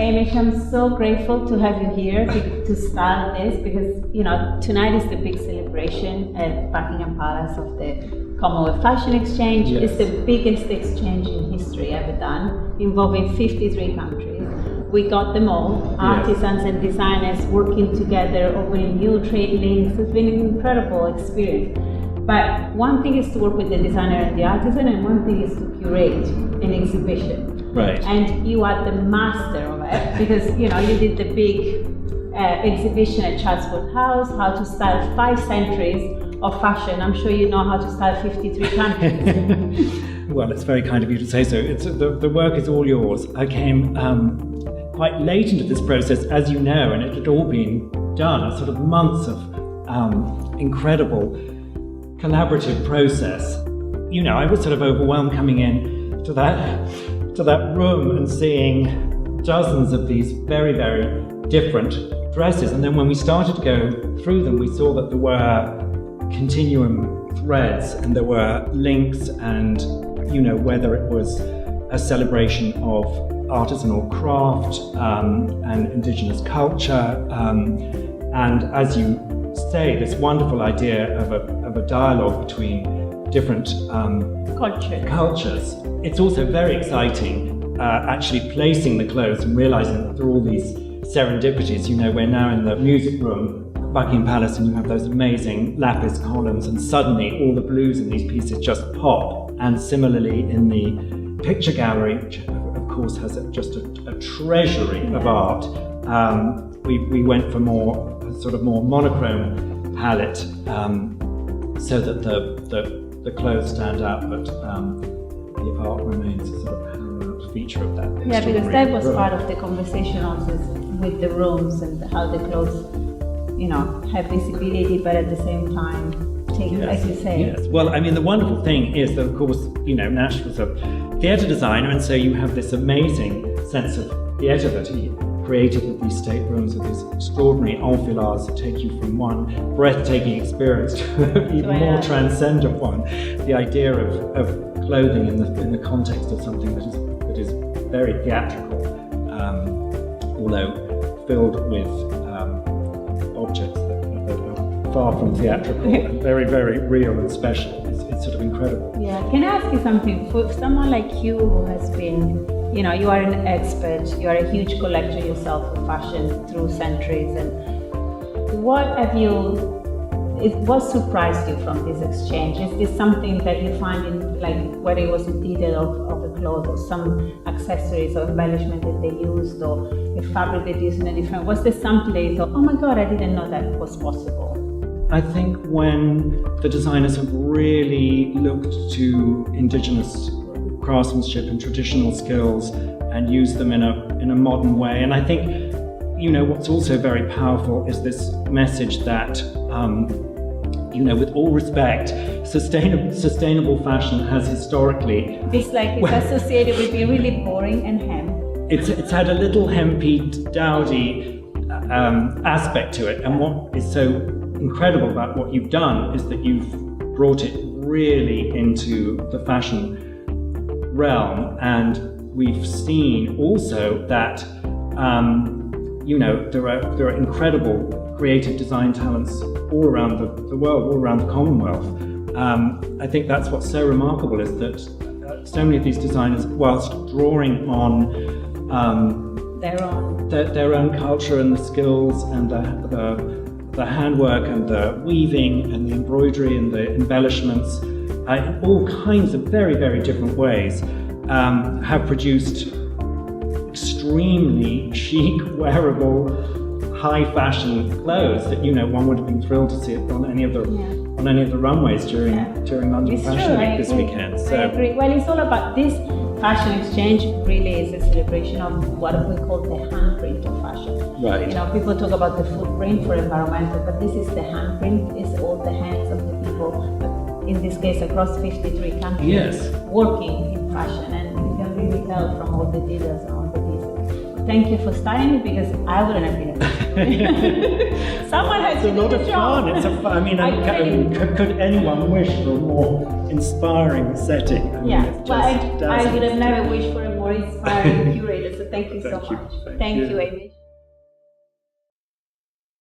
Hamish, I'm so grateful to have you here to start this because, tonight is the big celebration at Buckingham Palace of the Commonwealth Fashion Exchange. Yes. It's the biggest exchange in history ever done, involving 53 countries. We got them all, artisans and designers working together, opening new trade links. It's been an incredible experience. But one thing is to work with the designer and the artisan, and one thing is to curate an exhibition. Right. And you are the master of it because you did the big exhibition at Chatsworth House, how to style 5 centuries of fashion. I'm sure you know how to style 53 countries. Well, it's very kind of you to say so. The work is all yours. I came quite late into this process, as you know, and it had all been done. Sort of months of incredible collaborative process. I was sort of overwhelmed coming in to that room and seeing dozens of these very, very different dresses. And then when we started to go through them, we saw that there were continuum threads and there were links, and whether it was a celebration of artisanal craft and indigenous culture, and as you say, this wonderful idea of a dialogue between different cultures. It's also very exciting actually placing the clothes and realizing that there are all these serendipities. We're now in the music room at Buckingham Palace, and you have those amazing lapis columns, and suddenly all the blues in these pieces just pop. And similarly in the picture gallery, which of course has just a treasury of art, we went for a sort of more monochrome palette, so that the clothes stand out, but the art remains a sort of paramount feature of that. Yeah, because that was part of the conversation also with the rooms and how the clothes, have visibility, but at the same time take, as you say. Yes. Well, I mean, the wonderful thing is that, of course, Nash was a theatre designer, and so you have this amazing sense of theatre that he created with these staterooms, with these extraordinary enfilades that take you from one breathtaking experience to an even more transcendent one. The idea of clothing in the context of something that is very theatrical, although filled with objects that are far from theatrical and very, very real and special. It's sort of incredible. Yeah. Can I ask you something? For someone like you who has been, you are an expert, you are a huge collector yourself of fashion through centuries, and what surprised you from this exchange? Is this something that you find in, like, whether it was the detail of the clothes or some accessories or embellishment that they used or a fabric they used in a different, was there something that you thought, oh my God, I didn't know that was possible? I think when the designers have really looked to indigenous craftsmanship and traditional skills and used them in a modern way. And I think, what's also very powerful is this message that, with all respect, sustainable fashion has historically... It's associated with being really boring and hemp. It's had a little hempy, dowdy aspect to it. And what is so incredible about what you've done is that you've brought it really into the fashion realm, and we've seen also that there are incredible creative design talents all around the world, all around the Commonwealth. I think that's what's so remarkable, is that so many of these designers, whilst drawing on their own culture and the skills and the handwork and the weaving and the embroidery and the embellishments, in all kinds of very, very different ways, have produced extremely chic, wearable, high fashion clothes that one would have been thrilled to see it on any of the runways during London Fashion Week this weekend. So I agree. Well, it's all about this fashion exchange. Really, is a celebration of what we call the handprint of fashion. Right. People talk about the footprint for environmental, but this is the handprint. It's all the hands of the people. In this case, across 53 countries, working in fashion, and you can really tell from all the details and all the pieces. Thank you for starting it, because I wouldn't have been able to. Someone has to do the job. It's a lot of fun. Could anyone wish for a more inspiring setting? I would have never wished for a more inspiring curator. So Thank you so much. Thank Thank you. you, Amy.